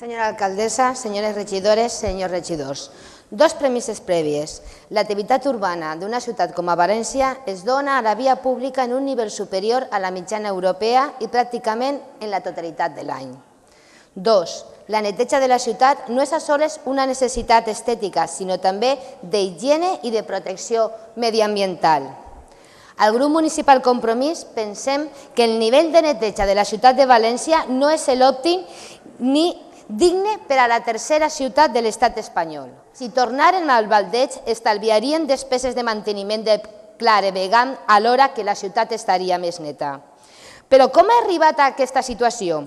Senyora alcaldessa, senyores regidores, senyors regidors, dos premisses prèvies. L'activitat urbana d'una ciutat com a València es dona a la via pública en un nivell superior a la mitjana europea i pràcticament en la totalitat de l'any. Dos, la neteja de la ciutat no és a soles una necessitat estètica, sinó també d'higiene i de protecció mediambiental. Al grup municipal Compromís pensem que el nivell de neteja de la ciutat de València no és l'òptim ni digne per a la tercera ciutat de l'estat espanyol. Si tornaren al baldeig, estalviarien despeses de manteniment de clarevedant alhora que la ciutat estaria més neta. Però com ha arribat a aquesta situació?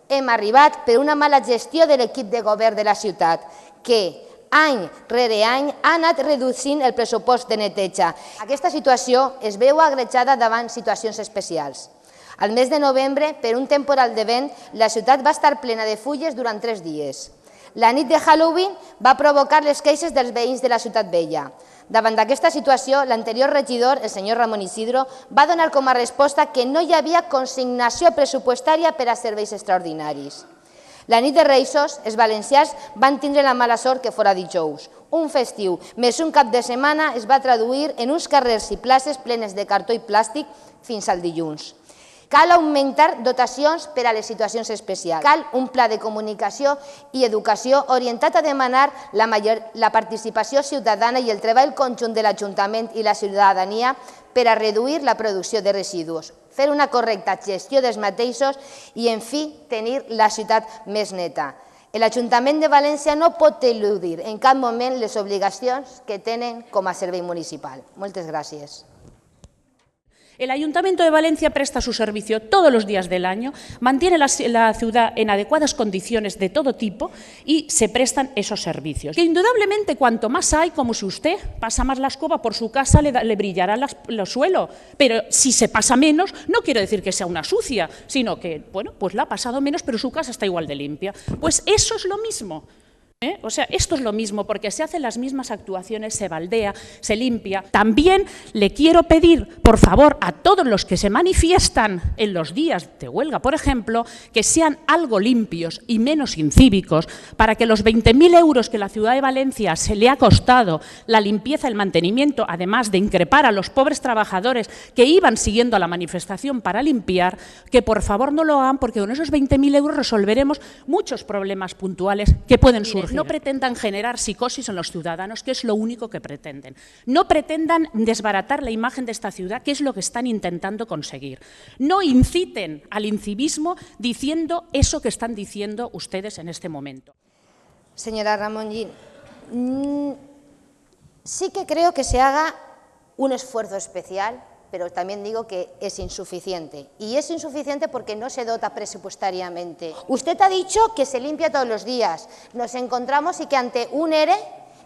Hem arribat per una mala gestió de l'equip de govern de la ciutat, que any rere any ha anat reduint el pressupost de neteja. Aquesta situació es veu agreujada davant situacions especials. Al mes de novembre, per un temporal de vent, la ciutat va estar plena de fulles durant 3 dies. La nit de Halloween va provocar les queixes dels veïns de la ciutat vella. Davant d'aquesta situació, l'anterior regidor, el senyor Ramon Isidro, va donar com a resposta que no hi havia consignació pressupostària per a serveis extraordinaris. La nit de Reis, els valencians van tindre la mala sort que fora dijous. Un festiu més un cap de setmana es va traduir en uns carrers i places plenes de cartó i plàstic fins al dilluns. Cal augmentar dotacions per a les situacions especials. Cal un pla de comunicació i educació orientat a demanar la participació ciutadana i el treball conjunt de l'Ajuntament i la ciutadania per a reduir la producció de residus, fer una correcta gestió dels mateixos i, en fi, tenir la ciutat més neta. L'Ajuntament de València no pot eludir en cap moment les obligacions que tenen com a servei municipal. Moltes gràcies. El Ayuntamiento de Valencia presta su servicio todos los días del año, mantiene la ciudad en adecuadas condiciones de todo tipo y se prestan esos servicios. Que indudablemente cuanto más hay, como si usted pasa más la escoba por su casa, le brillará el suelo. Pero si se pasa menos, no quiere decir que sea una sucia, sino que, bueno, pues la ha pasado menos, pero su casa está igual de limpia. Pues eso es lo mismo. O sea, esto es lo mismo, porque se hacen las mismas actuaciones, se baldea, se limpia. También le quiero pedir, por favor, a todos los que se manifiestan en los días de huelga, por ejemplo, que sean algo limpios y menos incívicos, para que los 20.000 euros que la ciudad de Valencia se le ha costado la limpieza, el mantenimiento, además de increpar a los pobres trabajadores que iban siguiendo a la manifestación para limpiar, que por favor no lo hagan, porque con esos 20.000 euros resolveremos muchos problemas puntuales que pueden surgir. No pretendan generar psicosis en los ciudadanos, que es lo único que pretenden. No pretendan desbaratar la imagen de esta ciudad, que es lo que están intentando conseguir. No inciten al incivismo diciendo eso que están diciendo ustedes en este momento. Señora Ramón Gil, sí que creo que se haga un esfuerzo especial, pero también digo que es insuficiente. Y es insuficiente porque no se dota presupuestariamente. Usted ha dicho que se limpia todos los días. Nos encontramos y que ante un ERE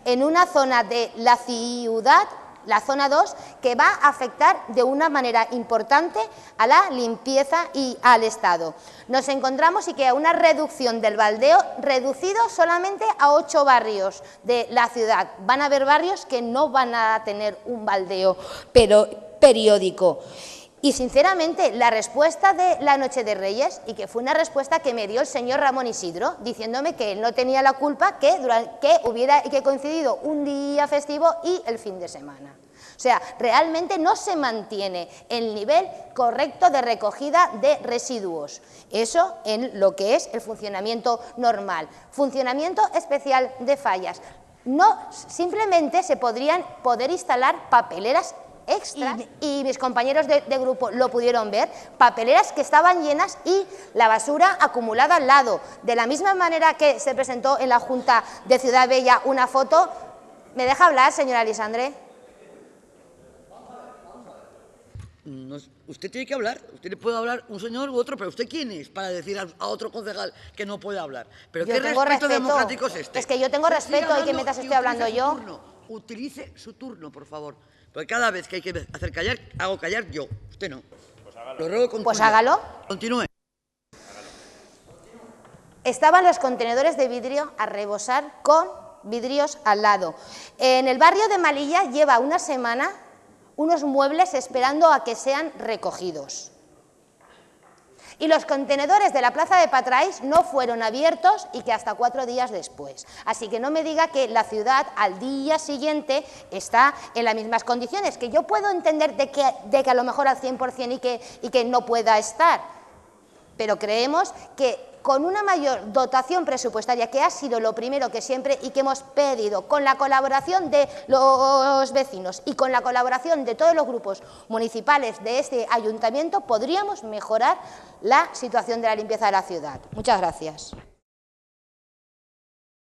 en una zona de la ciudad, la zona 2, que va a afectar de una manera importante a la limpieza y al Estado. Nos encontramos y que hay una reducción del baldeo reducido solamente a 8 barrios de la ciudad. Van a haber barrios que no van a tener un baldeo periódico. Y sinceramente la respuesta de la Noche de Reyes, y que fue una respuesta que me dio el señor Ramón Isidro, diciéndome que él no tenía la culpa que hubiera coincidido un día festivo y el fin de semana. O sea, realmente no se mantiene el nivel correcto de recogida de residuos. Eso en lo que es el funcionamiento normal. Funcionamiento especial de fallas. No, simplemente se podrían instalar papeleras extras, y mis compañeros de grupo lo pudieron ver, papeleras que estaban llenas y la basura acumulada al lado. De la misma manera que se presentó en la Junta de Ciudad Bella una foto. ¿Me deja hablar, señora Lisandre? No, usted tiene que hablar, usted le puede hablar un señor u otro, pero ¿usted quién es para decir a otro concejal que no puede hablar? ¿Pero qué respeto democrático es este? Es que yo tengo respeto y que mientras estoy hablando yo... Utilice su turno, por favor. Porque cada vez que hay que hacer callar, hago callar yo. Usted no. Pues hágalo. Lo ruego con pues hágalo. Continúe. Estaban los contenedores de vidrio a rebosar con vidrios al lado. En el barrio de Malilla lleva una semana unos muebles esperando a que sean recogidos. Y los contenedores de la plaza de Patrais no fueron abiertos y que hasta 4 días después. Así que no me diga que la ciudad al día siguiente está en las mismas condiciones, que yo puedo entender de que a lo mejor al 100% y que no pueda estar, pero creemos que con una mayor dotación presupuestaria, que ha sido lo primero que siempre y que hemos pedido, con la colaboración de los vecinos y con la colaboración de todos los grupos municipales de este ayuntamiento, podríamos mejorar la situación de la limpieza de la ciudad. Muchas gracias.